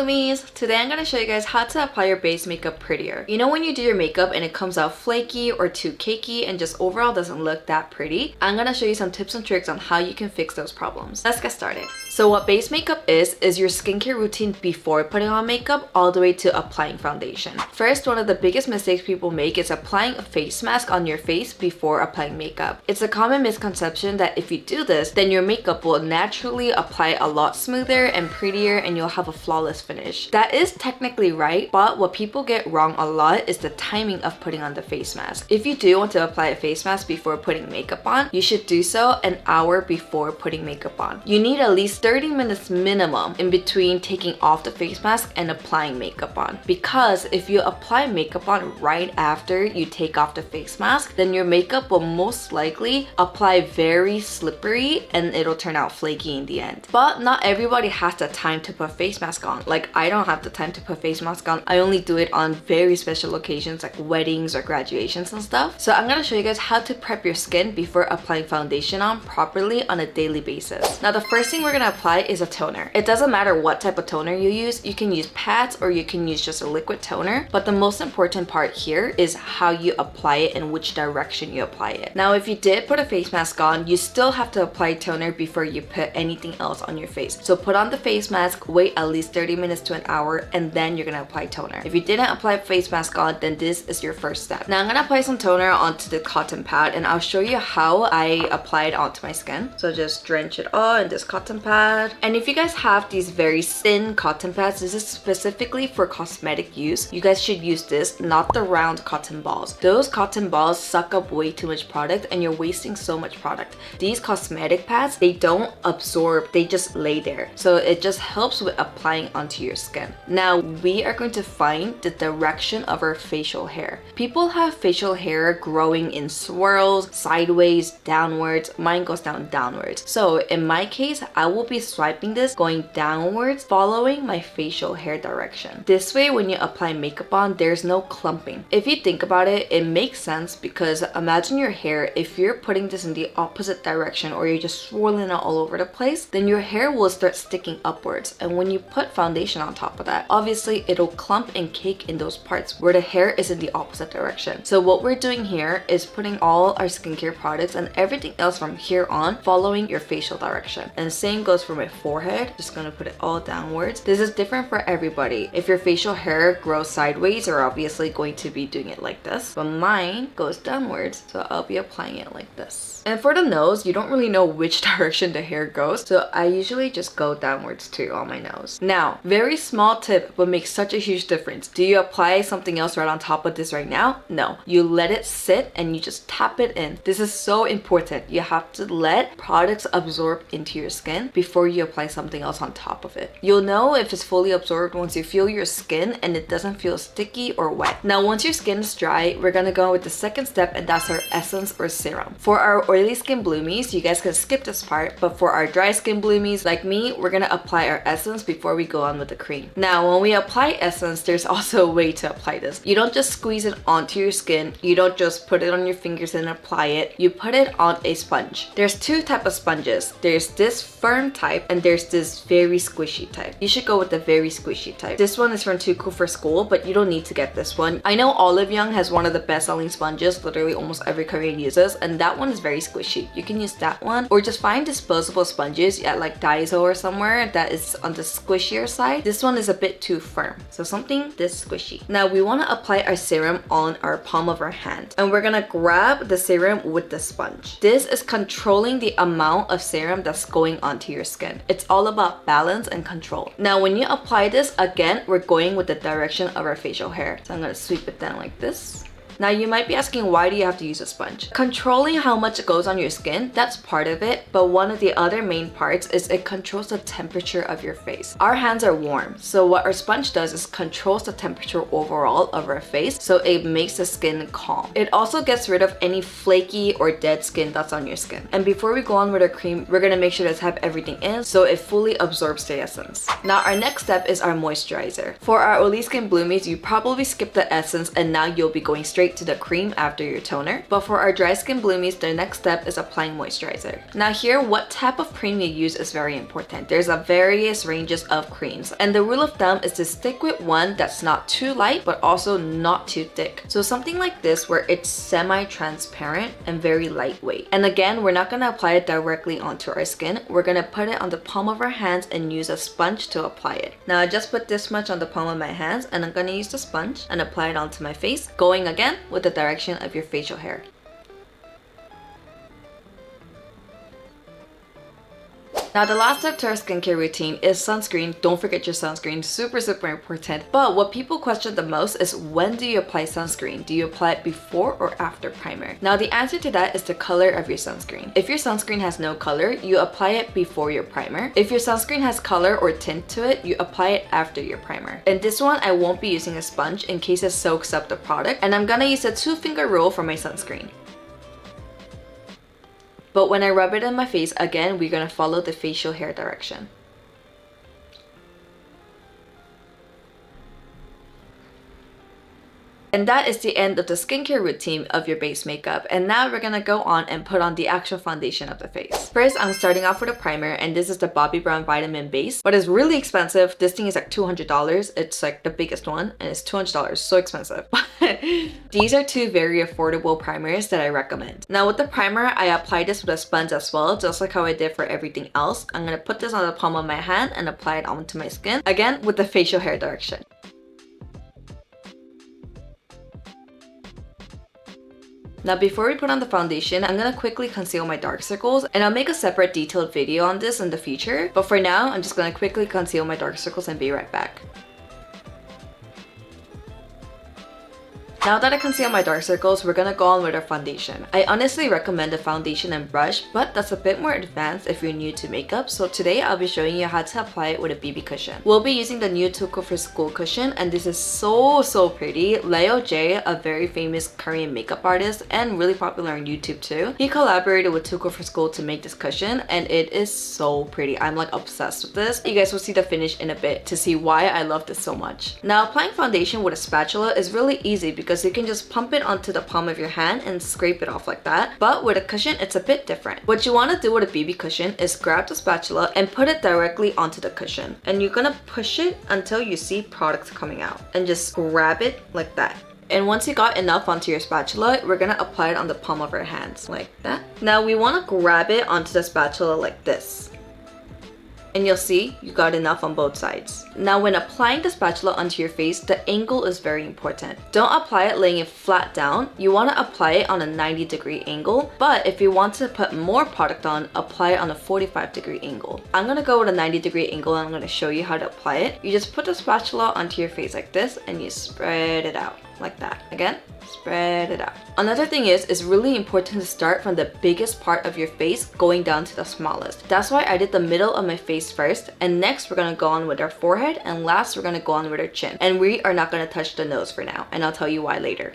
Bloomies! Today I'm going to show you guys how to apply your base makeup prettier. You know when you do your makeup and it comes out flaky or too cakey and just overall doesn't look that pretty? I'm going to show you some tips and tricks on how you can fix those problems. Let's get started. So what base makeup is your skincare routine before putting on makeup all the way to applying foundation. First, one of the biggest mistakes people make is applying a face mask on your face before applying makeup. It's a common misconception that if you do this, then your makeup will naturally apply a lot smoother and prettier and you'll have a flawless finish. That is technically right, but what people get wrong a lot is the timing of putting on the face mask. If you do want to apply a face mask before putting makeup on, you should do so an hour before putting makeup on. You need at least 30 minutes minimum in between taking off the face mask and applying makeup on. Because if you apply makeup on right after you take off the face mask, then your makeup will most likely apply very slippery and it'll turn out flaky in the end. But not everybody has the time to put face mask on. Like, I don't have the time to put face mask on. I only do it on very special occasions like weddings or graduations and stuff. So I'm gonna show you guys how to prep your skin before applying foundation on properly on a daily basis. Now the first thing we're gonna apply is a toner. It doesn't matter what type of toner you use. You can use pads or you can use just a liquid toner. But the most important part here is how you apply it and which direction you apply it. Now if you did put a face mask on, you still have to apply toner before you put anything else on your face. So put on the face mask, wait at least 30 minutes to an hour, and then you're gonna apply toner. If you didn't apply face mask on, then this is your first step. Now I'm gonna apply some toner onto the cotton pad and I'll show you how I apply it onto my skin. So just drench it all in this cotton pad. And if you guys have these very thin cotton pads, this is specifically for cosmetic use. You guys should use this, not the round cotton balls. Those cotton balls suck up way too much product and you're wasting so much product. These cosmetic pads, they don't absorb, they just lay there. So it just helps with applying onto your skin. Now we are going to find the direction of our facial hair. People have facial hair growing in swirls, sideways, downwards. Mine goes downwards. So in my case, I will be swiping this going downwards, following my facial hair direction. This way, when you apply makeup on, there's no clumping. If you think about it, it makes sense because imagine your hair, if you're putting this in the opposite direction or you're just swirling it all over the place, then your hair will start sticking upwards. And when you put foundation on top of that, obviously it'll clump and cake in those parts where the hair is in the opposite direction. So what we're doing here is putting all our skincare products and everything else from here on following your facial direction. And the same goes for my forehead. Just gonna put it all downwards. This is different for everybody. If your facial hair grows sideways, you're obviously going to be doing it like this. But mine goes downwards, so I'll be applying it like this. And for the nose, you don't really know which direction the hair goes, so I usually just go downwards too on my nose. Now, very small tip, but makes such a huge difference. Do you apply something else right on top of this right now? No. You let it sit and you just tap it in. This is so important. You have to let products absorb into your skin before you apply something else on top of it. You'll know if it's fully absorbed once you feel your skin and it doesn't feel sticky or wet. Now, once your skin is dry, we're gonna go with the second step, and that's our essence or serum. For our oily skin bloomies, you guys can skip this part, but for our dry skin bloomies like me, we're gonna apply our essence before we go on with the cream. Now, when we apply essence, there's also a way to apply this. You don't just squeeze it onto your skin. You don't just put it on your fingers and apply it. You put it on a sponge. There's two types of sponges. There's this firm type and there's this very squishy type. You should go with the very squishy type. This one is from Too Cool for School, but you don't need to get this one. I know Olive Young has one of the best selling sponges, literally almost every Korean uses, and that one is very squishy. You can use that one or just find disposable sponges at like Daiso or somewhere that is on the squishier side. This one is a bit too firm, so something this squishy. Now we want to apply our serum on our palm of our hand, and we're gonna grab the serum with the sponge. This is controlling the amount of serum that's going onto your skin. It's all about balance and control. Now when you apply this, again, we're going with the direction of our facial hair. So I'm gonna sweep it down like this. Now you might be asking, why do you have to use a sponge? Controlling how much goes on your skin, that's part of it, but one of the other main parts is it controls the temperature of your face. Our hands are warm, so what our sponge does is controls the temperature overall of our face, so it makes the skin calm. It also gets rid of any flaky or dead skin that's on your skin. And before we go on with our cream, we're gonna make sure to have everything in so it fully absorbs the essence. Now our next step is our moisturizer. For our oily skin bloomies, you probably skipped the essence and now you'll be going straight straight to the cream after your toner. But for our dry skin bloomies, the next step is applying moisturizer. Now here, what type of cream you use is very important. There's a various ranges of creams, and the rule of thumb is to stick with one that's not too light but also not too thick. So something like this where it's semi-transparent and very lightweight. And again, we're not going to apply it directly onto our skin. We're going to put it on the palm of our hands and use a sponge to apply it. Now I just put this much on the palm of my hands, and I'm going to use the sponge and apply it onto my face, going again with the direction of your facial hair. Now the last step to our skincare routine is sunscreen. Don't forget your sunscreen, super important. But what people question the most is, when do you apply sunscreen? Do you apply it before or after primer? Now the answer to that is the color of your sunscreen. If your sunscreen has no color, you apply it before your primer. If your sunscreen has color or tint to it, you apply it after your primer. In this one, I won't be using a sponge in case it soaks up the product, and I'm gonna use a 2-finger rule for my sunscreen. But when I rub it in my face, again, we're gonna follow the facial hair direction. And that is the end of the skincare routine of your base makeup. And now we're gonna go on and put on the actual foundation of the face. First, I'm starting off with a primer, and this is the Bobbi Brown Vitamin Base, but it's really expensive. This thing is like $200. It's like the biggest one, and it's $200, so expensive. These are two very affordable primers that I recommend. Now with the primer, I apply this with a sponge as well, just like how I did for everything else. I'm gonna put this on the palm of my hand and apply it onto my skin, again with the facial hair direction. Now before we put on the foundation, I'm gonna quickly conceal my dark circles, and I'll make a separate detailed video on this in the future. But for now, I'm just gonna quickly conceal my dark circles and be right back. Now that I conceal my dark circles, we're gonna go on with our foundation. I honestly recommend a foundation and brush, but that's a bit more advanced if you're new to makeup. So today I'll be showing you how to apply it with a BB cushion. We'll be using the Nude Tuco for School cushion, and this is so pretty. Leo J, a very famous Korean makeup artist and really popular on YouTube too, he collaborated with Tuco for School to make this cushion, and it is so pretty. I'm like obsessed with this. You guys will see the finish in a bit to see why I love this so much. Now applying foundation with a spatula is really easy because you can just pump it onto the palm of your hand and scrape it off like that. But with a cushion, it's a bit different. What you want to do with a BB cushion is grab the spatula and put it directly onto the cushion. And you're gonna push it until you see products coming out. And just grab it like that. And once you got enough onto your spatula, we're gonna apply it on the palm of our hands like that. Now we want to grab it onto the spatula like this. And you'll see you got enough on both sides. Now when applying the spatula onto your face, the angle is very important. Don't apply it laying it flat down. You want to apply it on a 90-degree angle, but if you want to put more product on, apply it on a 45-degree angle. I'm gonna go with a 90-degree angle, and I'm gonna show you how to apply it. You just put the spatula onto your face like this, and you spread it out like that. Again, spread it out. Another thing is, it's really important to start from the biggest part of your face going down to the smallest. That's why I did the middle of my face first, and next we're gonna go on with our forehead, and last we're gonna go on with our chin. And we are not gonna touch the nose for now, and I'll tell you why later.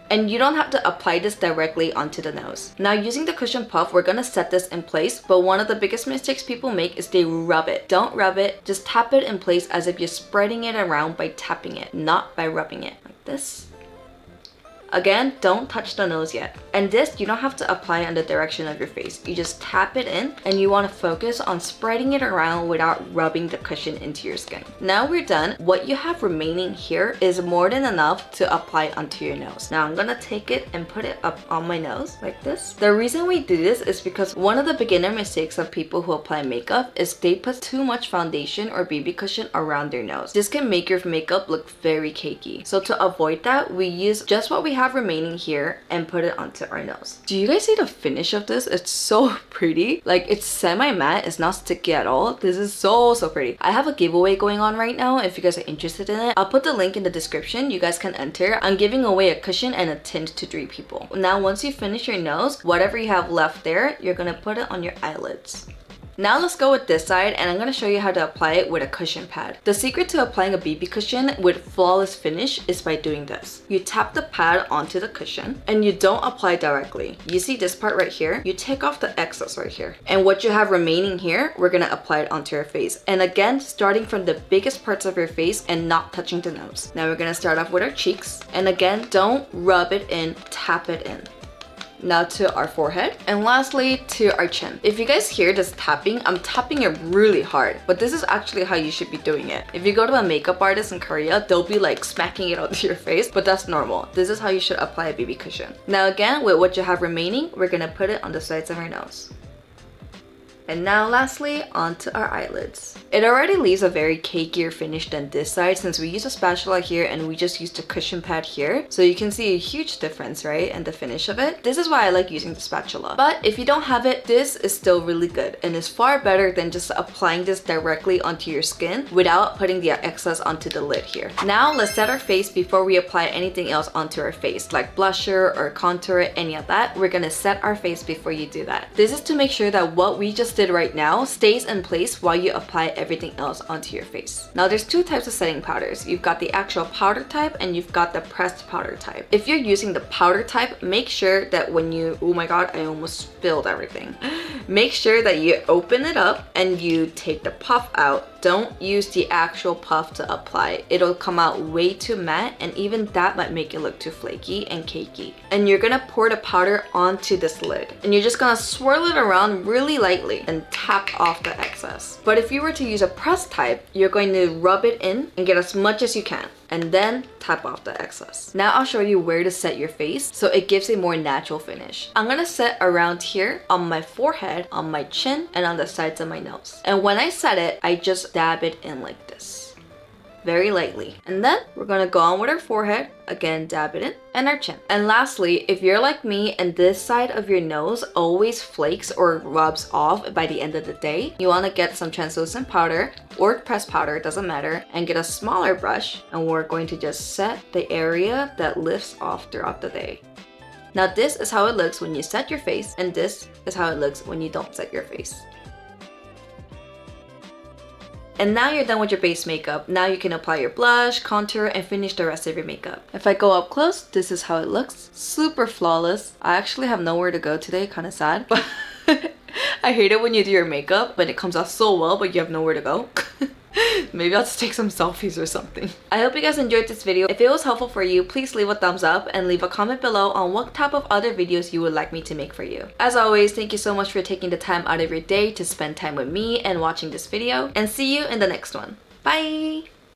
And you don't have to apply this directly onto the nose. Now using the cushion puff, we're gonna set this in place, but one of the biggest mistakes people make is they rub it. Don't rub it, just tap it in place as if you're spreading it around by tapping it, not by rubbing it. Like this. Again, don't touch the nose yet. And this, you don't have to apply on the direction of your face. You just tap it in, and you want to focus on spreading it around without rubbing the cushion into your skin. Now we're done. What you have remaining here is more than enough to apply onto your nose. Now I'm gonna take it and put it up on my nose like this. The reason we do this is because one of the beginner mistakes of people who apply makeup is they put too much foundation or BB cushion around their nose. This can make your makeup look very cakey. So to avoid that, we use just what we have remaining here and put it onto our nose. Do you guys see the finish of this? It's so pretty. Like, it's semi-matte, it's not sticky at all. This is so pretty. I have a giveaway going on right now if you guys are interested in it. I'll put the link in the description. You guys can enter. I'm giving away a cushion and a tint to 3 people. Now once you finish your nose, whatever you have left there, you're gonna put it on your eyelids. Now let's go with this side, and I'm going to show you how to apply it with a cushion pad. The secret to applying a BB cushion with flawless finish is by doing this. You tap the pad onto the cushion and you don't apply directly. You see this part right here? You take off the excess right here. And what you have remaining here, we're going to apply it onto your face. And again, starting from the biggest parts of your face and not touching the nose. Now we're going to start off with our cheeks. And again, don't rub it in, tap it in. Now to our forehead, and lastly to our chin. If you guys hear this tapping, I'm tapping it really hard, but this is actually how you should be doing it. If you go to a makeup artist in Korea, they'll be like smacking it onto your face, but that's normal. This is how you should apply a BB cushion. Now again, with what you have remaining, we're gonna put it on the sides of our nose. And now lastly, onto our eyelids. It already leaves a very cakier finish than this side since we use a spatula here and we just used a cushion pad here. So you can see a huge difference, right? And the finish of it. This is why I like using the spatula. But if you don't have it, this is still really good and is far better than just applying this directly onto your skin without putting the excess onto the lid here. Now let's set our face before we apply anything else onto our face, like blusher or contour, any of that. We're gonna set our face before you do that. This is to make sure that what we just did right now stays in place while you apply everything else onto your face. Now there's two types of setting powders. You've got the actual powder type and you've got the pressed powder type. If you're using the powder type, make sure that when you, oh my god, I almost spilled everything. Make sure that you open it up and you take the puff out. Don't use the actual puff to apply. It'll come out way too matte and even that might make it look too flaky and cakey. And you're gonna pour the powder onto this lid and you're just gonna swirl it around really lightly and tap off the excess. But if you were to use a press type, you're going to rub it in and get as much as you can and then tap off the excess. Now I'll show you where to set your face so it gives a more natural finish. I'm gonna set around here on my forehead, on my chin, and on the sides of my nose. And when I set it, I just dab it in like this. Very lightly. And then we're gonna go on with our forehead, again dab it in, and our chin. And lastly, if you're like me and this side of your nose always flakes or rubs off by the end of the day, you wanna get some translucent powder or pressed powder, doesn't matter, and get a smaller brush and we're going to just set the area that lifts off throughout the day. Now this is how it looks when you set your face and this is how it looks when you don't set your face. And now you're done with your base makeup. Now you can apply your blush, contour, and finish the rest of your makeup. If I go up close, this is how it looks. Super flawless. I actually have nowhere to go today, kind of sad. But I hate it when you do your makeup, but it comes out so well, but you have nowhere to go. Maybe I'll just take some selfies or something. I hope you guys enjoyed this video. If it was helpful for you, please leave a thumbs up and leave a comment below on what type of other videos you would like me to make for you. As always, thank you so much for taking the time out of your day to spend time with me and watching this video, and see you in the next one. Bye!